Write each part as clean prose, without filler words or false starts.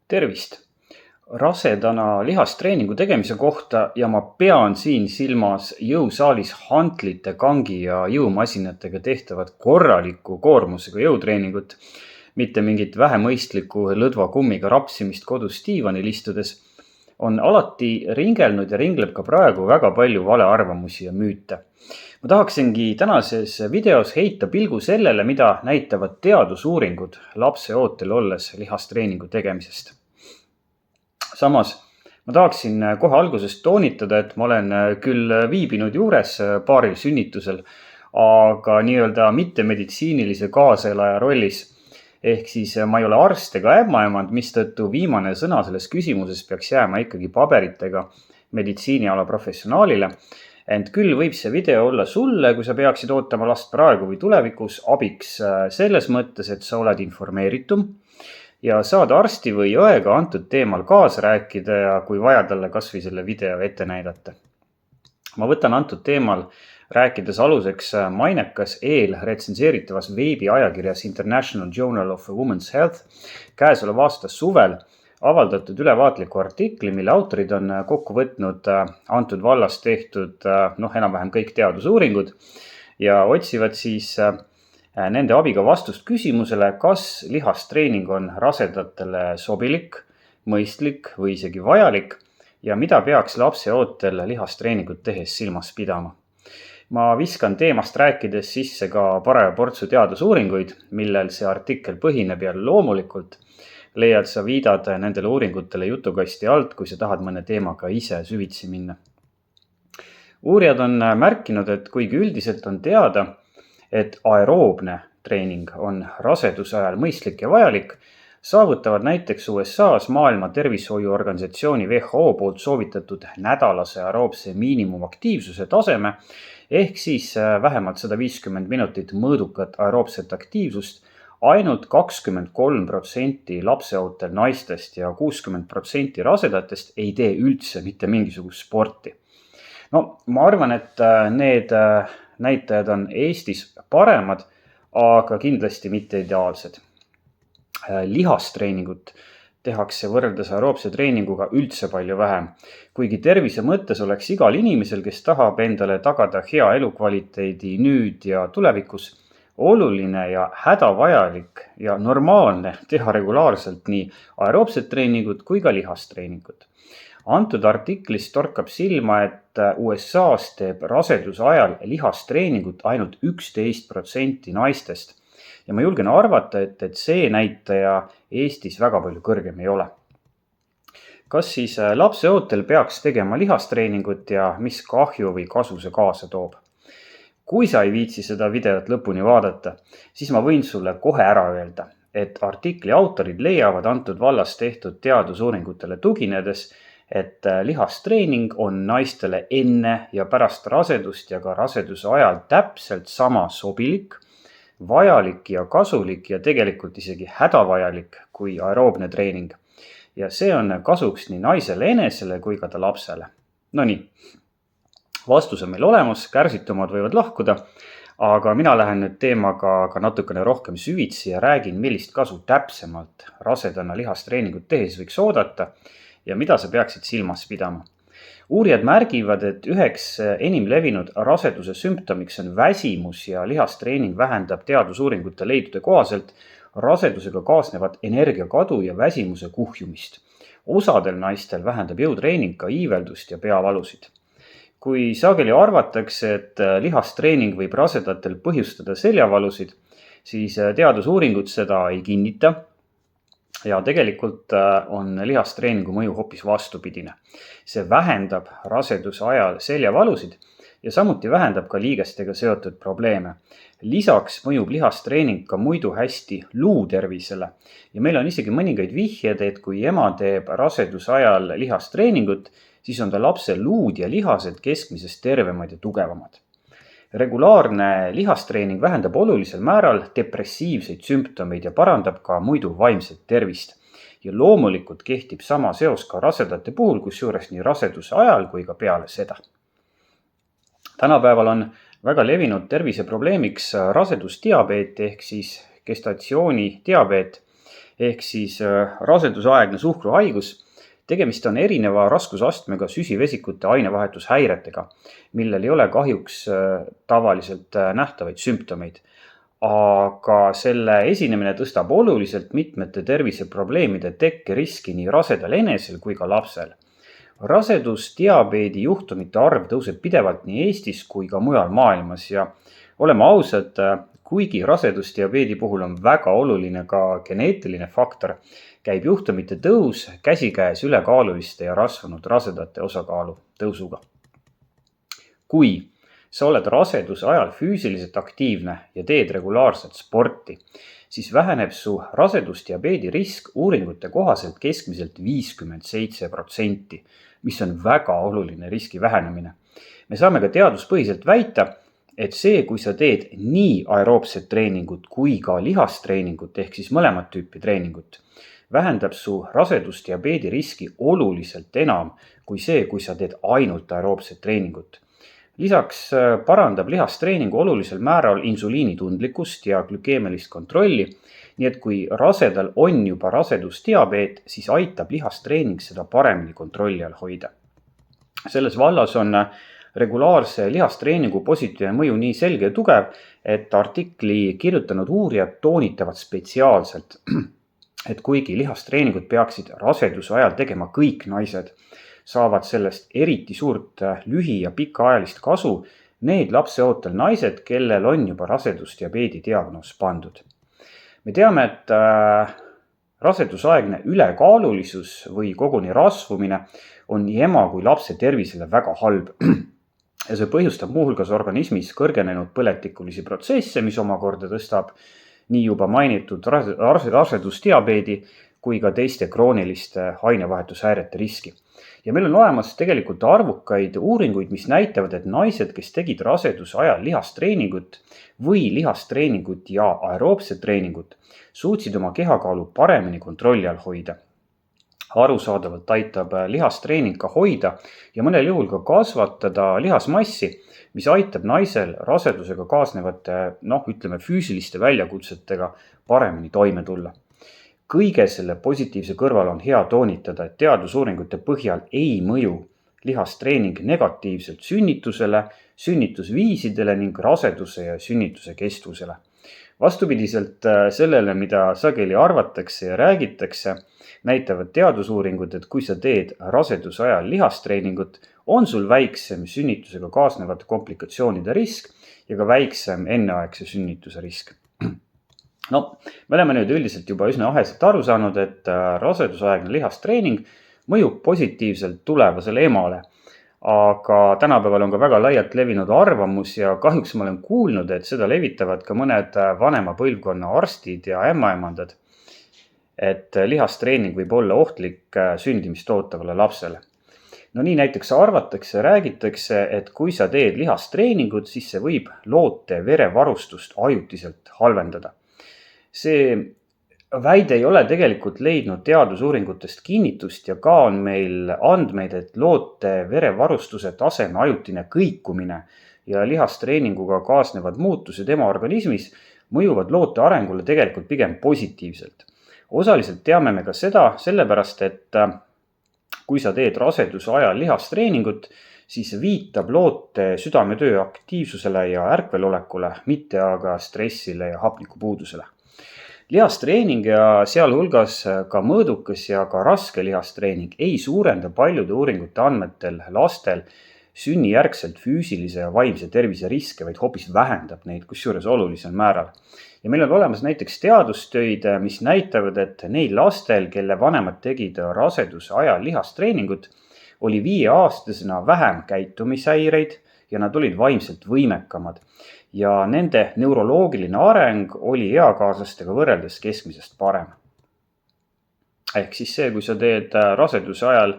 Tervist! Rasedana lihastreeningu tegemise kohta ja ma pean siin silmas jõusaalis hantlite, kangi ja jõumasinatega tehtavat korraliku koormusega jõutreeningut, mitte mingit vähemõistlikku lõdva kummiga rapsimist kodus diivanil istudes, on alati ringelnud ja ringleb ka praegu väga palju valearvamusi ja müüte. Ma tahaksingi tänases videos heita pilgu sellele, mida näitavad teadusuuringud lapse ootel olles lihastreeningu tegemisest. Samas, ma tahaksin kohe alguses toonitada, et ma olen küll viibinud juures paaril sünnitusel, aga nii-öelda mittemeditsiinilise kaaselaja rollis. Ehk siis ma ei ole arst ega ämmaemand, mistõttu viimane sõna selles küsimuses peaks jääma ikkagi paberitega meditsiiniala professionaalile. Ent küll võib see video olla sulle, kui sa peaksid ootama last praegu või tulevikus, abiks selles mõttes, et sa oled informeeritum ja saad arsti või õega antud teemal kaasa rääkida ja kui vaja talle kas või selle video ette näidata. Ma võtan antud teemal rääkides aluseks mainekas eelretsenseeritavas veebiajakirjas International Journal of Women's Health käesoleva aasta suvel avaldatud ülevaatliku artikli, mille autorid on kokku võtnud antud vallas tehtud enam-vähem kõik teadusuuringud ja otsivad siis nende abiga vastust küsimusele, kas lihastreening on rasedatele sobilik, mõistlik või isegi vajalik ja mida peaks lapse ootel lihastreeningut tehes silmas pidama. Ma viskan teemast rääkides sisse ka paraja portsu teadusuuringuid, millel see artikkel põhineb ja loomulikult leiad sa viidad nendele uuringutele jutukasti alt, kui sa tahad mõne teemaga ise süvitsi minna. Uurijad on märkinud, et kuigi üldiselt on teada, et aeroobne treening on raseduse ajal mõistlik ja vajalik, saavutavad näiteks USA's maailma tervishoiuorganisatsiooni WHO poolt soovitatud nädalase aeroobse miinimumaktiivsuse taseme ehk siis vähemalt 150 minutit mõõdukat aeroobset aktiivsust ainult 23% lapseootel naistest ja 60% rasedatest ei tee üldse mitte mingisugust sporti. Ma arvan, et need näitajad on Eestis paremad, aga kindlasti mitte ideaalsed. Lihastreeningut tehakse võrreldes aeroobse treeninguga üldse palju vähem, kuigi tervise mõttes oleks igal inimesel, kes tahab endale tagada hea elukvaliteedi nüüd ja tulevikus, oluline ja hädavajalik ja normaalne teha regulaarselt nii aeroobset treeningut kui ka lihastreeningut. Antud artiklis torkab silma, et USA's teeb raseduse ajal lihastreeningut ainult 11% naistest ja ma julgen arvata, et see näitaja Eestis väga palju kõrgem ei ole. Kas siis lapse ootel peaks tegema lihastreeningut ja mis kahju või kasu see kaasa toob? Kui sa ei viitsi seda videot lõpuni vaadata, siis ma võin sulle kohe ära öelda, et artikli autorid leiavad antud vallas tehtud teadusuuringutele tuginedes, et lihastreening on naistele enne ja pärast rasedust ja ka raseduse ajal täpselt sama sobilik, vajalik ja kasulik ja tegelikult isegi hädavajalik kui aeroobne treening. Ja see on kasuks nii naisele enesele kui ka ta lapsele. Nonii, vastus on meil olemas, kärsitumad võivad lahkuda, aga mina lähen nüüd teemaga ka natukene rohkem süvitsi ja räägin, millist kasu täpsemalt rasedana lihastreeningut tehes võiks oodata ja mida sa peaksid silmas pidama. Uurijad märgivad, et üheks enim levinud raseduse sümptomiks on väsimus ja lihastreening vähendab teadusuuringute leidude kohaselt rasedusega kaasnevat energiakadu ja väsimuse kuhjumist. Osadel naistel vähendab jõutreening ka iiveldust ja peavalusid. Kui sageli arvatakse, et lihastreening võib rasedatel põhjustada seljavalusid, siis teadusuuringud seda ei kinnita. Ja tegelikult on lihastreeningu mõju hoopis vastupidine. See vähendab raseduse ajal seljavalusid ja samuti vähendab ka liigestega seotud probleeme. Lisaks mõjub lihastreening ka muidu hästi luutervisele ja meil on isegi mõningaid vihjed, et kui ema teeb raseduse ajal lihastreeningut, siis on ta lapse luud ja lihased keskmisest tervemad ja tugevamad. Regulaarne lihastreening vähendab olulisel määral depressiivseid sümptomeid ja parandab ka muidu vaimset tervist. Ja loomulikult kehtib sama seos ka rasedate puhul, kusjuures nii raseduse ajal kui ka peale seda. Tänapäeval on väga levinud terviseprobleemiks rasedusdiabeet ehk siis gestatsioonidiabeet ehk siis rasedusaegne suhkruhaigus. Tegemist on erineva raskusastmega süsivesikute ainevahetushäiretega, millel ei ole kahjuks tavaliselt nähtavaid sümptomeid. Aga selle esinemine tõstab oluliselt mitmete terviseprobleemide tekkeriski nii rasedal enesel kui ka lapsel. Rasedusdiabeedi juhtumite arv tõuseb pidevalt nii Eestis kui ka mujal maailmas ja oleme ausad, kuigi rasedusdiabeedi puhul on väga oluline ka geneetiline faktor, käib juhtumite tõus käsikäes ülekaaluliste ja rasvunud rasedate osakaalu tõusuga. Kui sa oled raseduse ajal füüsiliselt aktiivne ja teed regulaarset sporti, siis väheneb su rasedusdiabeedi risk uuringute kohaselt keskmiselt 57%, mis on väga oluline riski vähenemine. Me saame ka teaduspõhiselt väita, et see, kui sa teed nii aeroobset treeningut kui ka lihastreeningut ehk siis mõlemat tüüpi treeningut, vähendab su rasedusdiabeedi riski oluliselt enam kui see, kui sa teed ainult aeroobset treeningut. Lisaks parandab lihastreeningu olulisel määral insuliinitundlikkust ja glükeemilist kontrolli, nii et kui rasedal on juba rasedusdiabeet, siis aitab lihastreening seda paremini kontrolli all hoida. Selles vallas on regulaarse lihastreeningu positiivne mõju nii selge ja tugev, et artikli kirjutanud uurijad toonitavad spetsiaalselt, et kuigi lihastreeningut peaksid raseduse ajal tegema kõik naised, saavad sellest eriti suurt lühi- ja pikaajalist kasu need lapseootel naised, kellel on juba rasedusdiabeedi diagnoos pandud. Me teame, et rasedusaegne ülekaalulisus või koguni rasvumine on nii ema kui lapse tervisele väga halb. Ja see põhjustab muuhulgas organismis kõrgenenud põletikulisi protsesse, mis omakorda tõstab nii juba mainitud rasedusdiabeedi kui ka teiste krooniliste ainevahetushäirete riski. Ja meil on olemas tegelikult arvukaid uuringuid, mis näitavad, et naised, kes tegid raseduse ajal lihastreeningut või lihastreeningut ja aeroobset treeningut, suutsid oma kehakaalu paremini kontrolli all hoida. Arusaadavalt aitab lihastreening ka hoida ja mõnel juhul ka kasvatada lihasmassi, mis aitab naisel rasedusega kaasnevate, füüsiliste väljakutsetega paremini toime tulla. Kõige selle positiivse kõrval on hea toonitada, et teadusuuringute põhjal ei mõju lihastreening negatiivselt sünnitusele, sünnitusviisidele ning raseduse ja sünnituse kestvusele. Vastupidiselt sellele, mida sageli arvatakse ja räägitakse, näitavad teadusuuringud, et kui sa teed raseduse ajal lihastreeningut, on sul väiksem sünnitusega kaasnevate komplikatsioonide risk ja ka väiksem enneaegse sünnituse risk. Me oleme nüüd üldiselt juba üsna aheselt aru saanud, et rasedusaegne lihastreening mõjub positiivselt tulevasele emale. Aga tänapäeval on ka väga laialt levinud arvamus ja kahjuks ma olen kuulnud, et seda levitavad ka mõned vanema põlvkonna arstid ja ämmaemandad, et lihastreening võib olla ohtlik sündimist ootavale lapsele. Nii näiteks arvatakse, räägitakse, et kui sa teed lihastreeningut, siis see võib loote verevarustust ajutiselt halvendada. See väide ei ole tegelikult leidnud teadusuuringutest kinnitust ja ka on meil andmeid, et loote verevarustuse taseme ajutine kõikumine ja lihastreeninguga kaasnevad muutused ema organismis mõjuvad loote arengule tegelikult pigem positiivselt. Osaliselt teame me ka seda sellepärast, et kui sa teed raseduse ajal lihastreeningut, siis viitab loote südametöö aktiivsusele ja ärkvelolekule, mitte aga stressile ja hapnikupuudusele. Lihastreening ja sealhulgas ka mõõdukas ja ka raske lihastreening ei suurenda paljude uuringute andmetel lastel sünnijärgselt füüsilise ja vaimse tervise riske, vaid hoopis vähendab neid kusjuures olulisel määral. Ja meil on olemas näiteks teadustöid, mis näitavad, et neil lastel, kelle vanemad tegid raseduse ajal lihastreeningut, oli 5-aastasena vähem käitumishäireid ja nad olid vaimselt võimekamad. Ja nende neuroloogiline areng oli eakaaslastega võrreldes keskmisest parem. Ehk siis see, kui sa teed raseduse ajal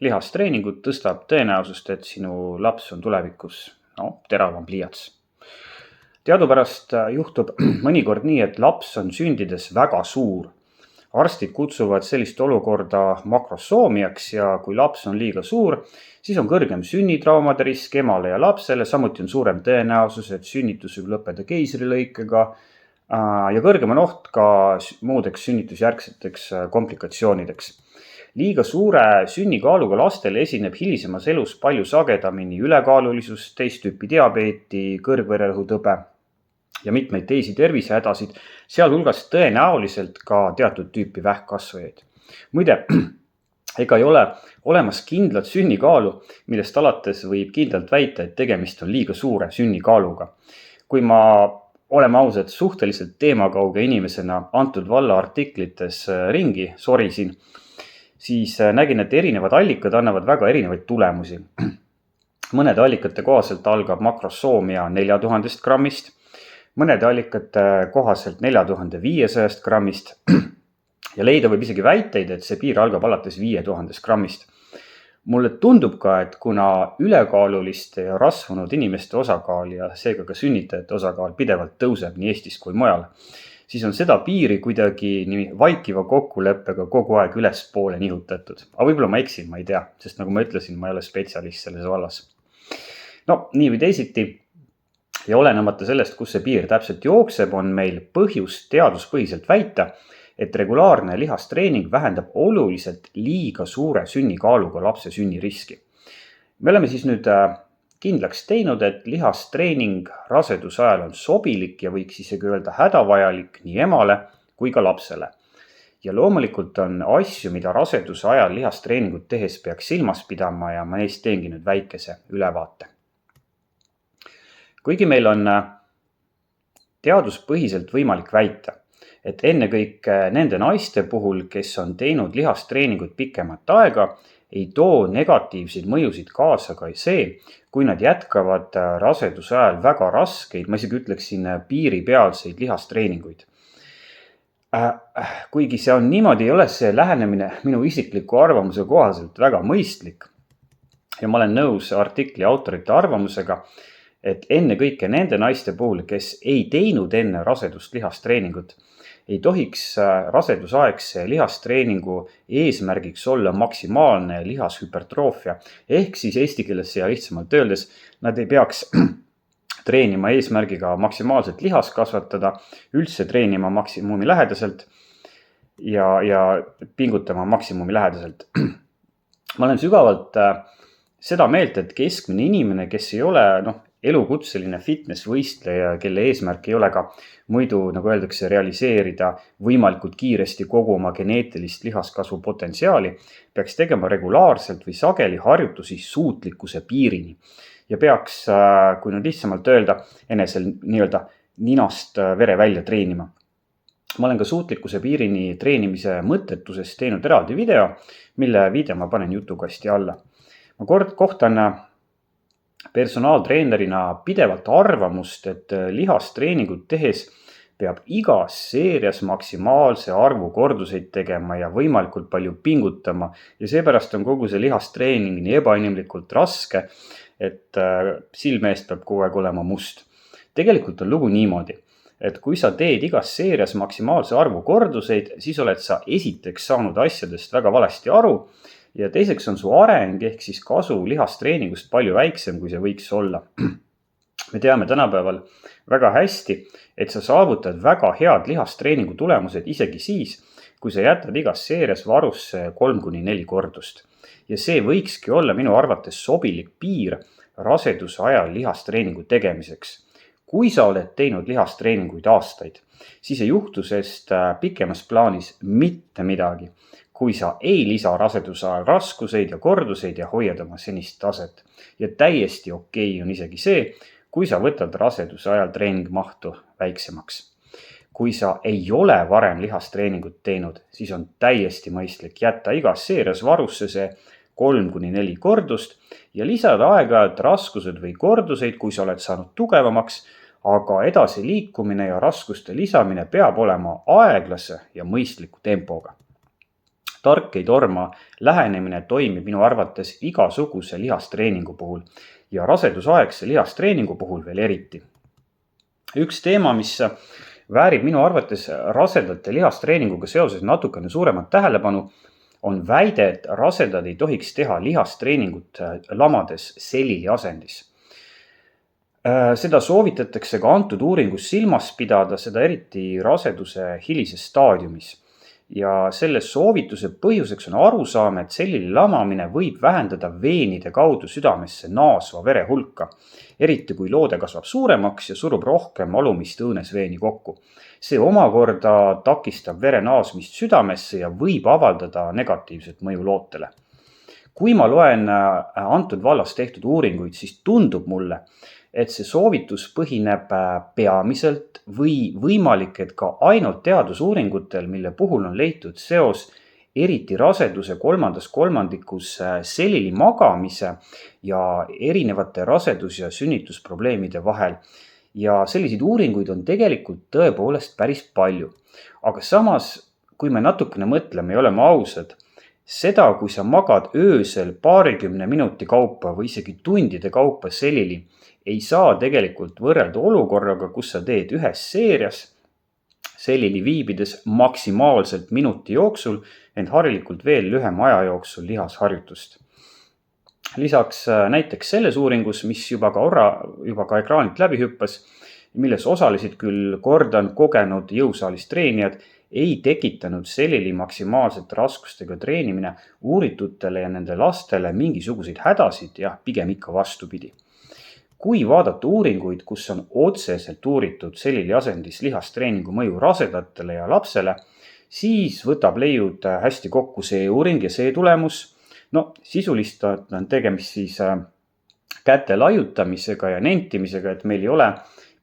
lihastreeningut, tõstab tõenäosust, et sinu laps on tulevikus teravam pliiats. Teadupärast juhtub mõnikord nii, et laps on sündides väga suur. Arstid kutsuvad sellist olukorda makrosoomiaks ja kui laps on liiga suur, siis on kõrgem sünnitraumade risk emale ja lapsele, samuti on suurem tõenäosus, et sünnitus võib lõppeda keisrilõikega, ja kõrgem on oht ka muudeks sünnitusjärgseteks komplikatsioonideks. Liiga suure sünnikaaluga lastel esineb hilisemas elus palju sagedamini ülekaalulisust, teist tüüpi diabeeti, kõrgvererõhutõbe ja mitmeid teisi tervisehädasid, sealhulgas tõenäoliselt ka teatud tüüpi vähkkasvajaid. Muide, ega ei ole olemas kindlat sünnikaalu, millest alates võib kindlalt väita, et tegemist on liiga suure sünnikaaluga. Kui ma oleme ausad, suhteliselt teemakauge inimesena antud valla artiklites ringi sorisin, siis nägin, et erinevad allikad annavad väga erinevaid tulemusi. Mõnede allikate kohaselt algab makrosoomia 4000 grammist, mõnede allikate kohaselt 4500 grammist ja leida võib isegi väiteid, et see piir algab alates 5000 grammist. Mulle tundub ka, et kuna ülekaaluliste ja rasvunud inimeste osakaal ja seega ka sünnitajate osakaal pidevalt tõuseb nii Eestis kui mujal, siis on seda piiri kuidagi nii vaikiva kokkuleppega kogu aeg ülespoole nihutatud. Aga võib-olla ma eksin, ma ei tea, sest nagu ma ütlesin, ma ei ole spetsialist selles vallas. No nii või teisiti ja olenemata sellest, kus see piir täpselt jookseb, on meil põhjust teaduspõhiselt väita, et regulaarne lihastreening vähendab oluliselt liiga suure sünnikaaluga lapse sünniriski. Me oleme siis nüüd kindlaks teinud, et lihastreening raseduse ajal on sobilik ja võiks isegi öelda hädavajalik nii emale kui ka lapsele. Ja loomulikult on asju, mida raseduse ajal lihastreeningut tehes peaks silmas pidama ja ma neist teengi nüüd väikese ülevaate. Kuigi meil on teaduspõhiselt võimalik väita, et ennekõike nende naiste puhul, kes on teinud lihastreeningut pikemat aega, ei too negatiivseid mõjusid kaasa ka see, kui nad jätkavad raseduse ajal väga raskeid, ma isegi ütleksin piiripealseid lihastreeninguid. Kuigi see on niimoodi, ei ole see lähenemine minu isikliku arvamuse kohaselt väga mõistlik ja ma olen nõus artikli autorite arvamusega, et ennekõike nende naiste puhul, kes ei teinud enne rasedust lihastreeningut, ei tohiks rasedusaegse lihastreeningu eesmärgiks olla maksimaalne lihashüpertroofia, ehk siis eesti keeles ja lihtsamalt öeldes, nad ei peaks treenima eesmärgiga maksimaalselt lihas kasvatada, üldse treenima maksimumi lähedaselt ja pingutama maksimumi lähedaselt. Ma olen sügavalt seda meelt, et keskmine inimene, kes ei ole elukutseline fitnessvõistleja, kelle eesmärk ei ole ka muidu, nagu öeldakse, realiseerida võimalikult kiiresti kogu oma geneetilist lihaskasvu potentsiaali, peaks tegema regulaarselt või sageli harjutusi suutlikkuse piirini. Ja peaks, kui nüüd lihtsamalt öelda, enesel nii-öelda ninast vere välja treenima. Ma olen ka suutlikkuse piirini treenimise mõttetusest teinud eraldi video, mille video ma panen jutukasti alla. Ma kohtan personaaltreenerina pidevalt arvamust, et lihastreeningut tehes peab igas seerias maksimaalse arvu korduseid tegema ja võimalikult palju pingutama ja seepärast on kogu see lihastreening nii ebainimlikult raske, et silme eest peab kogu aeg olema must. Tegelikult on lugu niimoodi, et kui sa teed igas seerias maksimaalse arvu korduseid, siis oled sa esiteks saanud asjadest väga valesti aru ja teiseks on su areng ehk siis kasu lihastreeningust palju väiksem, kui see võiks olla. Me teame tänapäeval väga hästi, et sa saavutad väga head lihastreeningu tulemused isegi siis, kui sa jätad igas seerias varusse 3-4 kordust. Ja see võikski olla minu arvates sobilik piir raseduse ajal lihastreeningu tegemiseks. Kui sa oled teinud lihastreeninguid aastaid, siis ei juhtu sest pikemas plaanis mitte midagi, kui sa ei lisa raseduse ajal raskuseid ja korduseid ja hoiad oma senist taset. Ja täiesti okei on isegi see, kui sa võtad raseduse ajal treeningmahtu väiksemaks. Kui sa ei ole varem lihastreeningut teinud, siis on täiesti mõistlik jätta igas seerias varusse see 3-4 kordust ja lisada aeg-ajalt raskused või korduseid, kui sa oled saanud tugevamaks, aga edasi liikumine ja raskuste lisamine peab olema aeglase ja mõistliku tempoga. Tark ei torma lähenemine toimib minu arvates igasuguse lihastreeningu puhul ja rasedusaegse lihastreeningu puhul veel eriti. Üks teema, mis väärib minu arvates rasedate lihastreeninguga seoses natukene suuremat tähelepanu, on väide, et rasedad ei tohiks teha lihastreeningut lamades selili asendis. Seda soovitatakse ka antud uuringus silmas pidada, seda eriti raseduse hilises staadiumis. Ja selle soovituse põhjuseks on arusaam, et sellili lamamine võib vähendada veenide kaudu südamesse naasva vere hulka, eriti kui loode kasvab suuremaks ja surub rohkem alumist õõnesveeni kokku. See omakorda takistab vere naasmist südamesse ja võib avaldada negatiivset mõju lootele. Kui ma loen antud vallas tehtud uuringuid, siis tundub mulle, et see soovitus põhineb peamiselt või võimalik, et ka ainult teadusuuringutel, mille puhul on leitud seos eriti raseduse kolmandas kolmandikus selili magamise ja erinevate rasedus- ja sünnitusprobleemide vahel. Ja selliseid uuringuid on tegelikult tõepoolest päris palju. Aga samas, kui me natukene mõtleme ja oleme ausad, seda, kui sa magad öösel paarikümne minuti kaupa või isegi tundide kaupa selili, ei saa tegelikult võrrelda olukorraga, kus sa teed ühes seerias selili viibides maksimaalselt minuti jooksul, ent harilikult veel lühema aja jooksul lihasharjutust. Lisaks näiteks selles uuringus, mis juba ka ekraanilt läbi hüppas, milles osalesid küll kogenud jõusaalis treenijad, ei tekitanud selili maksimaalsete raskustega treenimine uuritutele ja nende lastele mingisuguseid hädasid ja pigem ikka vastupidi. Kui vaadata uuringuid, kus on otseselt uuritud selili asendis lihastreeningu mõju rasedatele ja lapsele, siis võtab leiud hästi kokku see uuring ja see tulemus. Sisulist on tegemist siis käte laiutamisega ja nentimisega, et meil ei ole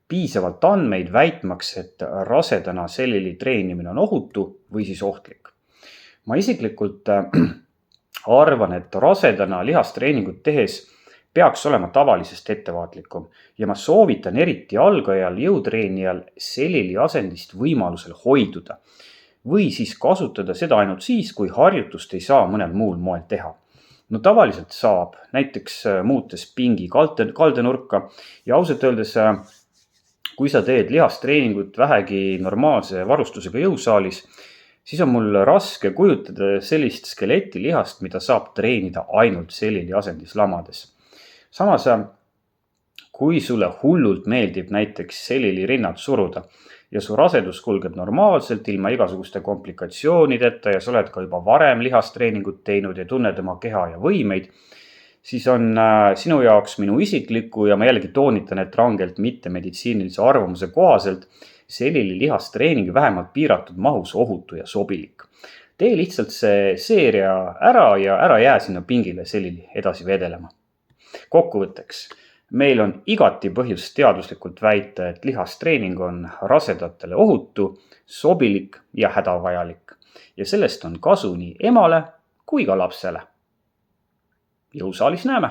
piisavalt andmeid väitmaks, et rasedana selili treenimine on ohutu või siis ohtlik. Ma isiklikult arvan, et rasedana lihastreeningut tehes peaks olema tavalisest ettevaatlikum ja ma soovitan eriti algajal jõutreenijal selili asendist võimalusel hoiduda või siis kasutada seda ainult siis, kui harjutust ei saa mõnel muul moel teha. Tavaliselt saab, näiteks muutes pingi kaldenurka ja ausalt öeldes, kui sa teed lihastreeningut vähegi normaalse varustusega jõusaalis, siis on mul raske kujutada sellist skeletilihast, mida saab treenida ainult selili asendis lamades. Samas, kui sulle hullult meeldib näiteks selili rinnad suruda ja su rasedus kulgeb normaalselt ilma igasuguste komplikatsioonideta ja sa oled ka juba varem lihastreeningut teinud ja tunned oma keha ja võimeid, siis on sinu jaoks minu isikliku ja ma jällegi toonitan, et rangelt mitte meditsiinilise arvamuse kohaselt selili lihastreening vähemalt piiratud mahus ohutu ja sobilik. Tee lihtsalt see seeria ära ja ära jää sinna pingile selili edasi vedelema. Kokkuvõtteks, meil on igati põhjust teaduslikult väita, et lihastreening on rasedatele ohutu, sobilik ja hädavajalik. Ja sellest on kasu nii emale kui ka lapsele. Jõusaalis näeme!